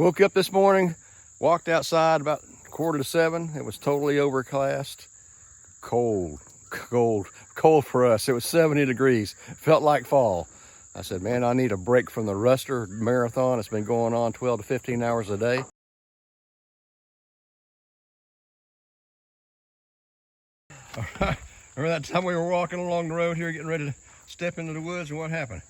Woke up this morning, walked outside about 6:45. It was totally overcast. Cold for us. It was 70 degrees. Felt like fall. I said, man, I need a break from the Ruster marathon. It's been going on 12 to 15 hours a day. All right. Remember that time we were walking along the road here, getting ready to step into the woods, and what happened?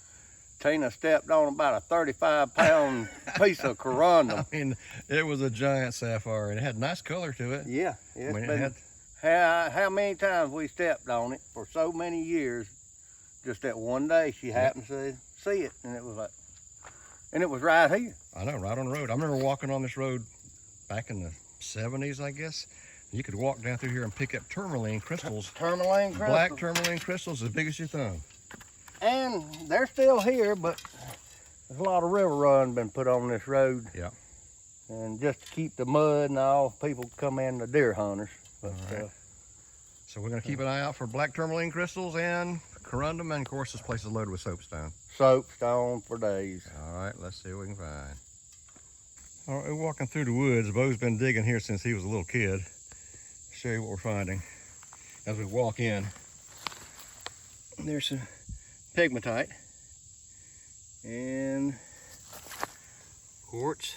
Tina stepped on about a 35-pound piece of corundum. I mean, it was a giant sapphire, and it had nice color to it. Yeah, I mean, how many times we stepped on it for so many years. Just that one day she happened to see it, and it was right here. I know, right on the road. I remember walking on this road back in the 70s, I guess. You could walk down through here and pick up tourmaline crystals. Tourmaline crystals. Black tourmaline crystals as big as your thumb. And they're still here, but there's a lot of river run been put on this road. Yeah. And just to keep the mud and all, people come in, the deer hunters. But, right. So we're going to keep an eye out for black tourmaline crystals and corundum, and of course this place is loaded with soapstone. Soapstone for days. All right, let's see what we can find. All right, we're walking through the woods. Bo's been digging here since he was a little kid. Show you what we're finding as we walk in. There's some pegmatite and quartz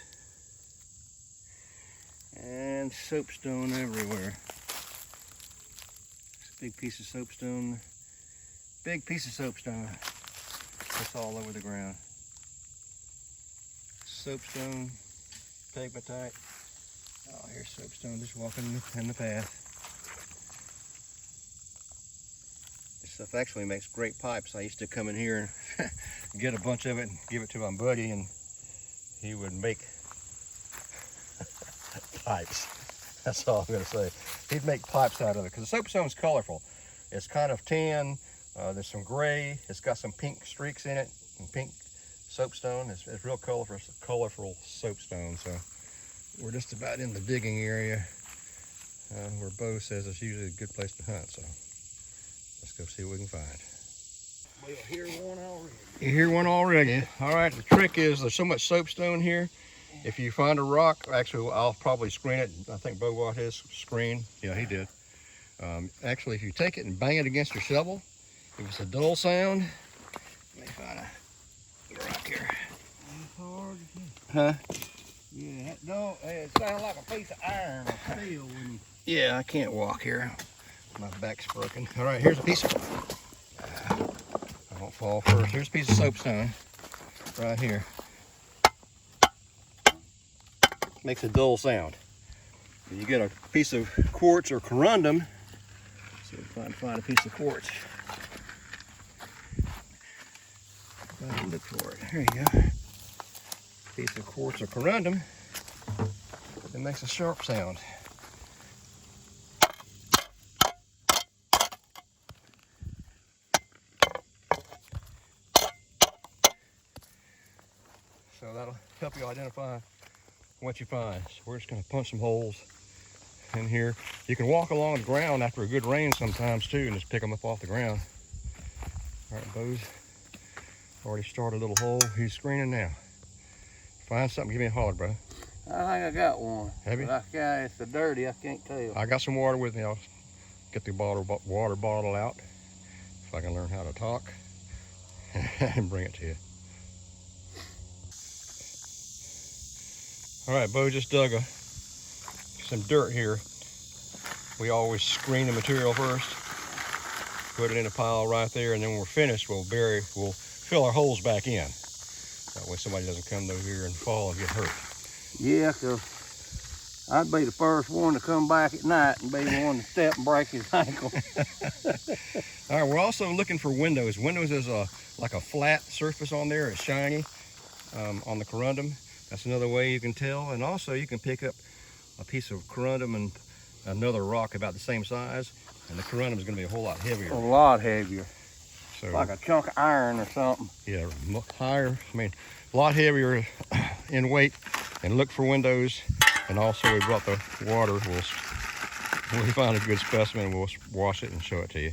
and soapstone everywhere. It's a big piece of soapstone. Big piece of soapstone. It's all over the ground. Soapstone, pegmatite. Oh, here's soapstone just walking in the path. This stuff actually makes great pipes. I used to come in here and get a bunch of it and give it to my buddy, and he would make pipes. That's all I'm going to say. He'd make pipes out of it because the soapstone's colorful. It's kind of tan. There's some gray. It's got some pink streaks in it, and pink soapstone. It's real colorful soapstone. So we're just about in the digging area where Bo says it's usually a good place to hunt. So let's go see what we can find. We'll hear one already. You hear one already? All right, the trick is there's so much soapstone here. If you find a rock, actually I'll probably screen it. I think Bo got his screen. Yeah, he did. Actually, if you take it and bang it against your shovel, if it's a dull sound, let me find a rock here. Huh? Yeah, it sounds like a piece of iron or steel when you... Yeah, I can't walk here. My back's broken. All right, here's a piece of... I won't fall first. Here's a piece of soapstone right here. Makes a dull sound. When you get a piece of quartz or corundum, see if I can find a piece of quartz. Look for it. There you go. Piece of quartz or corundum. It makes a sharp sound. So that'll help you identify what you find. So we're just going to punch some holes in here. You can walk along the ground after a good rain sometimes too and just pick them up off the ground. All right, Bo's already started a little hole. He's screening now. Find something, give me a holler, bro. I think I got one. Have you? It's so dirty, I can't tell. I got some water with me. I'll get the water bottle out if I can learn how to talk and bring it to you. All right, Bo just dug some dirt here. We always screen the material first, put it in a pile right there, and then when we're finished, we'll fill our holes back in. That way somebody doesn't come over here and fall and get hurt. Yeah, because I'd be the first one to come back at night and be the one to step and break his ankle. All right, we're also looking for windows. Windows is like a flat surface on there. It's shiny on the corundum. That's another way you can tell. And also you can pick up a piece of corundum and another rock about the same size, and the corundum is going to be a whole lot heavier. A lot heavier. So, like a chunk of iron or something. Yeah, higher. I mean, a lot heavier in weight. And look for windows. And also we brought the water. When we find a good specimen, we'll wash it and show it to you.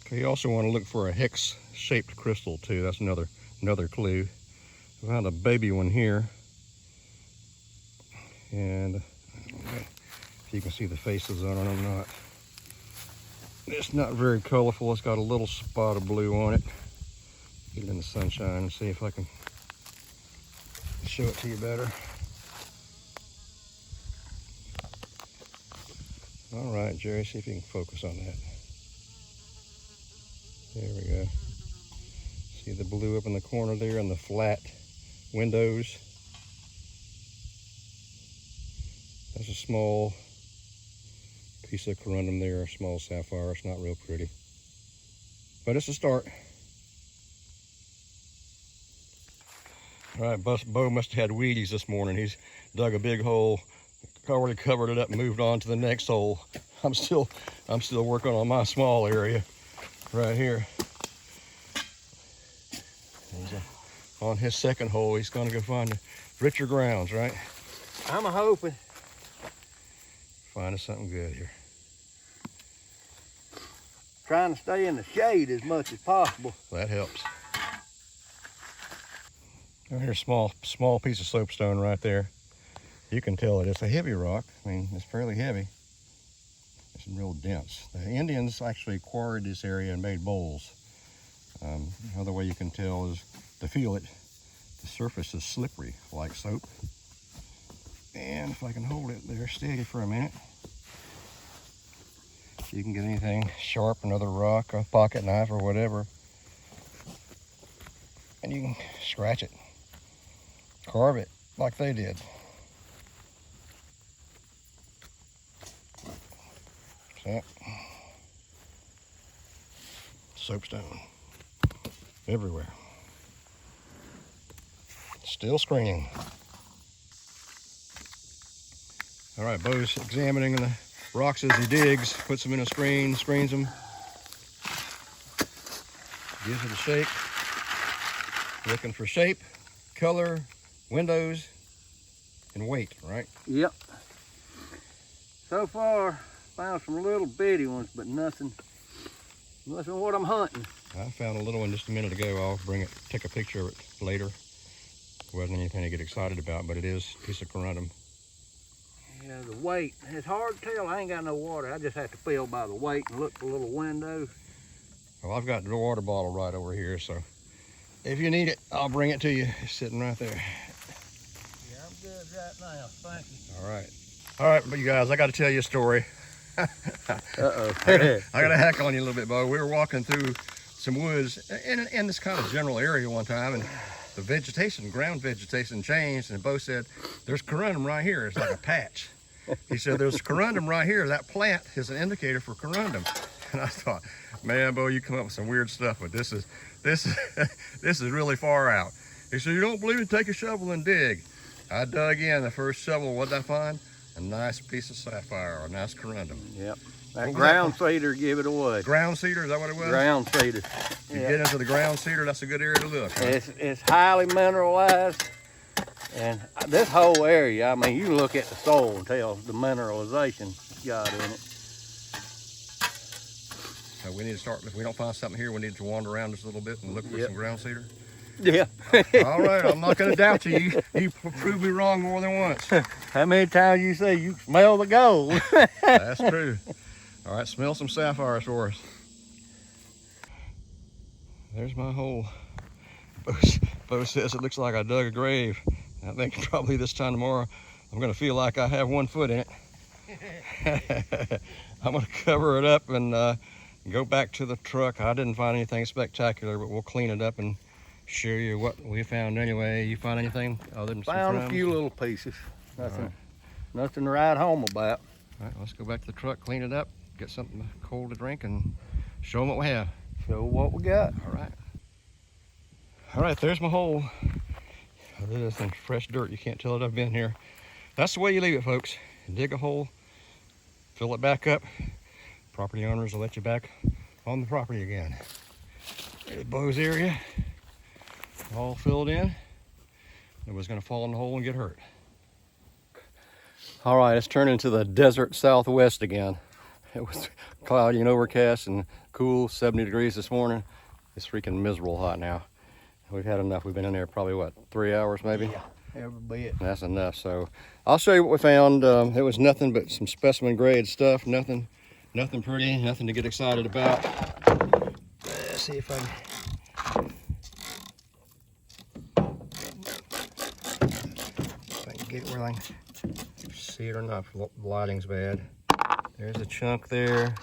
Okay, you also want to look for a hex-shaped crystal too. That's another clue. Found a baby one here. And I don't know if you can see the faces on it or not. It's not very colorful. It's got a little spot of blue on it. Get it in the sunshine and see if I can show it to you better. All right, Jerry, see if you can focus on that. There we go. See the blue up in the corner there and the flat windows. That's a small piece of corundum there, a small sapphire. It's not real pretty, but it's a start. All right, Bo must have had Wheaties this morning. He's dug a big hole, already covered it up and moved on to the next hole. I'm still working on my small area right here. He's on his second hole. He's gonna go find richer grounds, right? I'm hoping. Find us something good here. Trying to stay in the shade as much as possible. That helps. Here's a small piece of soapstone right there. You can tell it's a heavy rock. I mean, it's fairly heavy. It's real dense. The Indians actually quarried this area and made bowls. Another way you can tell is to feel it. The surface is slippery like soap. And if I can hold it there steady for a minute, you can get anything sharp, another rock, a pocket knife or whatever, and you can scratch it, carve it like they did. So, soapstone everywhere. Still screening. All right, Bo's examining the rocks as he digs, puts them in a screen, screens them, gives it a shape, looking for shape, color, windows, and weight, right? Yep. So far, found some little bitty ones, but nothing what I'm hunting. I found a little one just a minute ago. I'll bring it, take a picture of it later. Wasn't anything to get excited about, but it is a piece of corundum. Yeah, the weight, it's hard to tell. I ain't got no water. I just have to feel by the weight and look for little windows. Well, I've got the water bottle right over here, so if you need it, I'll bring it to you. It's sitting right there. Yeah, I'm good right now. Thank you. All right. All right, but you guys, I got to tell you a story. Uh-oh. I got to hack on you a little bit, Bo. We were walking through some woods in this kind of general area one time, and the vegetation, ground vegetation changed, and Bo said, there's corundum right here. It's like a patch. He said, there's corundum right here. That plant is an indicator for corundum. And I thought, man, Bo, you come up with some weird stuff, but this is really far out. He said, you don't believe it? Take a shovel and dig. I dug in. The first shovel, what did I find? A nice piece of sapphire, a nice corundum. Yep. That ground cedar give it away. Ground cedar, is that what it was? Ground cedar. If you get into the ground cedar, that's a good area to look. Huh? It's highly mineralized. And this whole area, I mean, you can look at the soil and tell the mineralization it's got in it. So we need to start, if we don't find something here, we need to wander around just a little bit and look for some ground cedar. Yeah. All right, I'm not going to doubt you. You proved me wrong more than once. How many times you say you smell the gold? That's true. All right, smell some sapphires for us. There's my hole. Bo says it looks like I dug a grave. I think probably this time tomorrow I'm going to feel like I have 1 foot in it. I'm going to cover it up and go back to the truck. I didn't find anything spectacular, but we'll clean it up and show you what we found anyway. You find anything other than some Found crumbs? a few little pieces. Nothing, Right. nothing to write home about. All right, let's go back to the truck, clean it up, get something cold to drink, and show them what we have. Show what we got. All right. All right, there's my hole. This is fresh dirt. You can't tell that I've been here. That's the way you leave it, folks. You dig a hole, fill it back up. Property owners will let you back on the property again. There's Bo's area, all filled in. Nobody's gonna fall in the hole and get hurt. All right, it's turned into the desert southwest again. It was cloudy and overcast and cool, 70 degrees this morning. It's freaking miserable hot now. We've had enough. We've been in there probably, what, 3 hours maybe? Yeah, every bit. That's enough. So I'll show you what we found. It was nothing but some specimen grade stuff. Nothing pretty, nothing to get excited about. Let's see if I can get it where I can see it or not. The lighting's bad. There's a chunk there.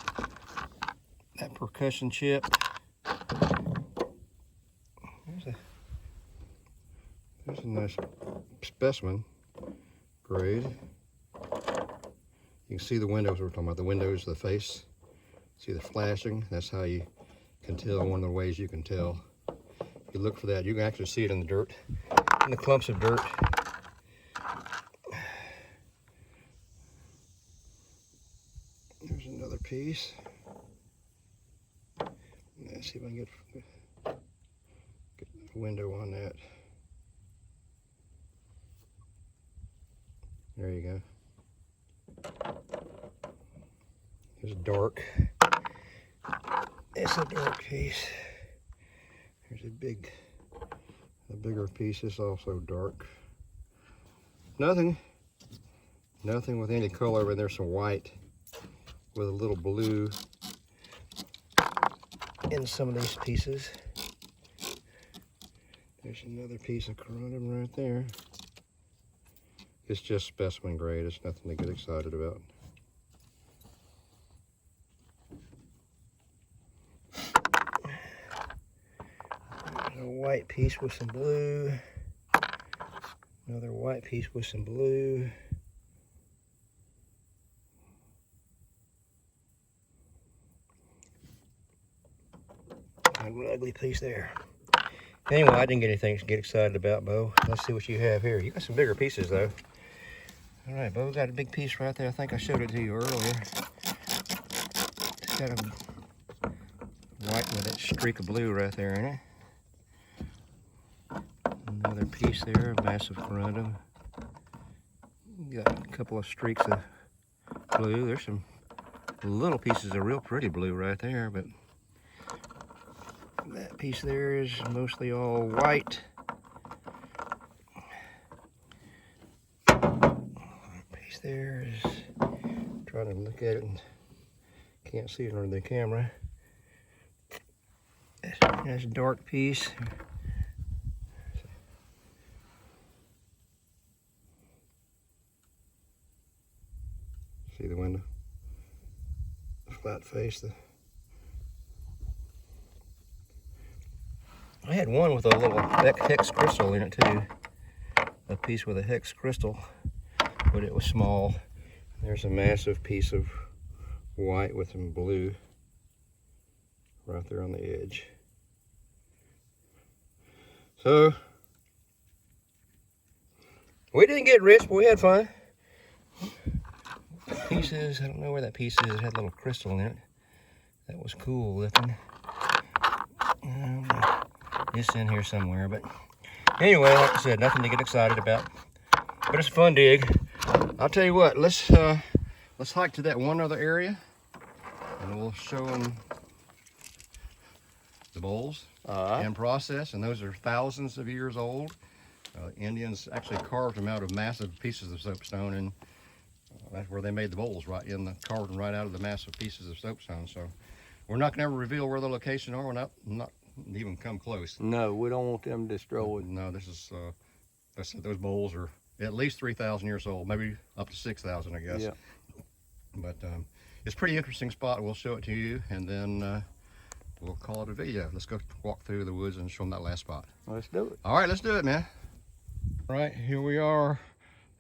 That percussion chip. There's a nice specimen grade. You can see the windows we're talking about, the windows, the face. See the flashing? That's how you can tell, one of the ways you can tell. If you look for that, you can actually see it in the dirt, in the clumps of dirt. There's another piece. Let's see if I can get a window on that. There you go. It's dark. It's a dark piece. Here's a bigger piece. It's also dark. Nothing with any color, but there's some white with a little blue in some of these pieces. There's another piece of corundum right there. It's just specimen grade. It's nothing to get excited about. There's a white piece with some blue. Another white piece with some blue. An ugly piece there. Anyway, I didn't get anything to get excited about, Bo. Let's see what you have here. You got some bigger pieces, though. All right, Bo, got a big piece right there. I think I showed it to you earlier. It's got a white with that streak of blue right there in it. Another piece there, a massive corundum. Got a couple of streaks of blue. There's some little pieces of real pretty blue right there, but that piece there is mostly all white. Piece there is, trying to look at it and can't see it under the camera. That's a dark piece. See the window? The flat face. I had one with a little hex crystal in it too. A piece with a hex crystal, but it was small. There's a massive piece of white with some blue right there on the edge. So, we didn't get rich, but we had fun. Pieces, I don't know where that piece is. It had a little crystal in it. That was cool looking. It's in here somewhere, but anyway, like I said, nothing to get excited about. But it's a fun dig. I'll tell you what, let's hike to that one other area, and we'll show them the bowls and process. And those are thousands of years old. Indians actually carved them out of massive pieces of soapstone, and that's where they made the bowls, carved them right out of the massive pieces of soapstone. So we're not going to ever reveal where the location are. We're not even come close. No, we don't want them destroyed. No, this is those bowls are at least 3,000 years old, maybe up to 6,000, I guess. Yeah. But it's a pretty interesting spot. We'll show it to you, and then we'll call it a video. Let's go walk through the woods and show them that last spot. Let's do it. All right, let's do it, man. All right, here we are.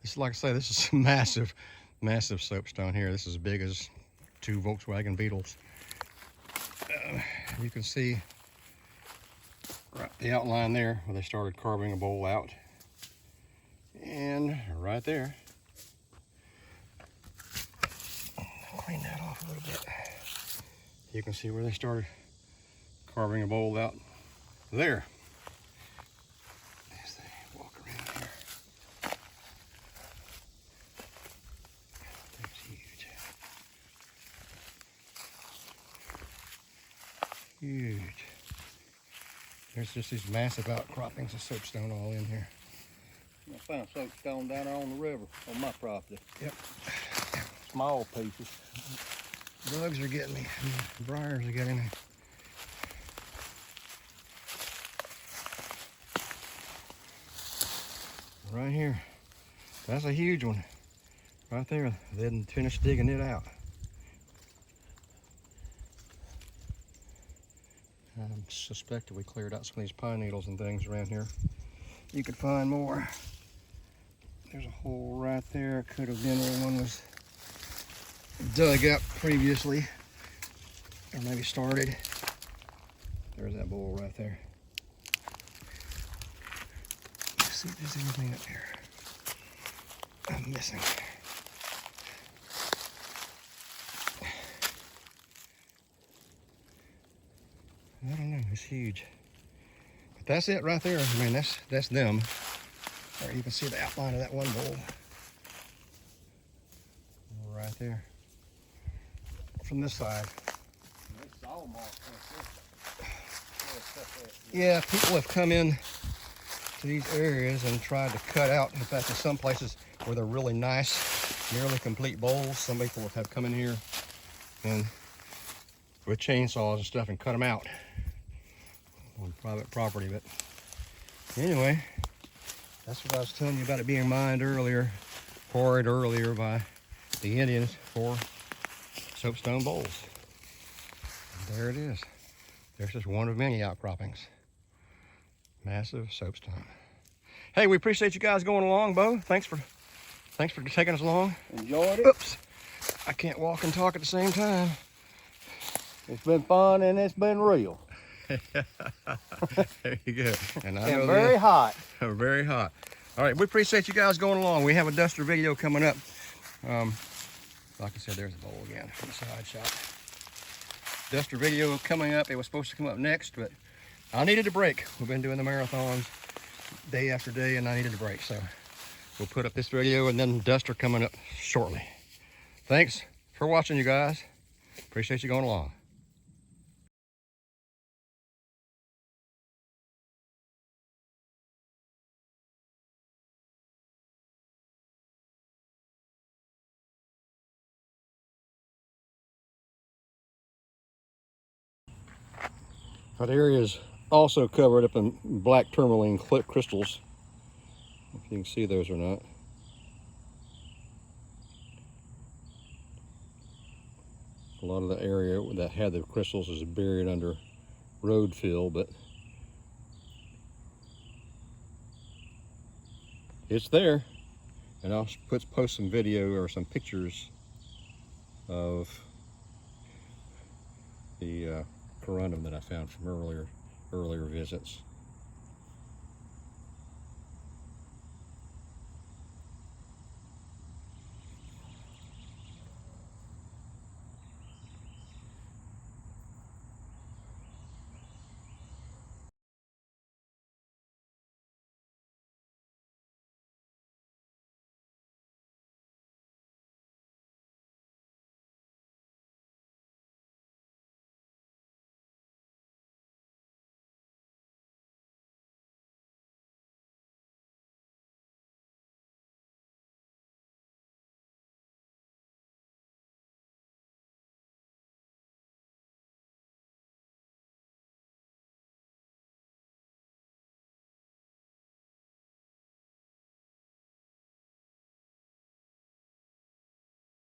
This is, like I say, this is massive soapstone here. This is as big as 2 Volkswagen Beetles. You can see right the outline there where they started carving a bowl out, and right there. Clean that off a little bit. You can see where they started carving a bowl out there. As they walk around here. That's huge. Huge. There's just these massive outcroppings of soapstone all in here. I found soapstone down there on the river on my property. Yep. Small pieces. Bugs are getting me. Briars are getting me. Right here. That's a huge one. Right there. They didn't finish digging it out. I suspect we cleared out some of these pine needles and things around here. You could find more. There's a hole right there. Could have been where one was dug up previously, or maybe started. There's that bowl right there. Let's see if there's anything up here I'm missing. I don't know, it's huge. But that's it right there. I mean, that's them. There, you can see the outline of that one bowl. Right there. From this side. Yeah, people have come in to these areas and tried to cut out. In fact, in some places where they're really nice, nearly complete bowls, some people have come in here and with chainsaws and stuff and cut them out on private property. But anyway, that's what I was telling you about it being mined earlier, quarried earlier by the Indians for soapstone bowls. And there it is. There's just one of many outcroppings. Massive soapstone. Hey, we appreciate you guys going along, Bo. Thanks for taking us along. Enjoyed it. Oops. I can't walk and talk at the same time. It's been fun and it's been real. There you go. And I know very hot. Very hot. All right, we appreciate you guys going along. We have a duster video coming up. Like I said, there's the bowl again from the side shot. Duster video coming up. It was supposed to come up next, but I needed a break. We've been doing the marathons day after day, and I needed a break. So we'll put up this video and then duster coming up shortly. Thanks for watching, you guys. Appreciate you going along. That area is also covered up in black tourmaline crystals. If you can see those or not. A lot of the area that had the crystals is buried under road fill, but it's there. And I'll post some video or some pictures of the corundum that I found from earlier visits.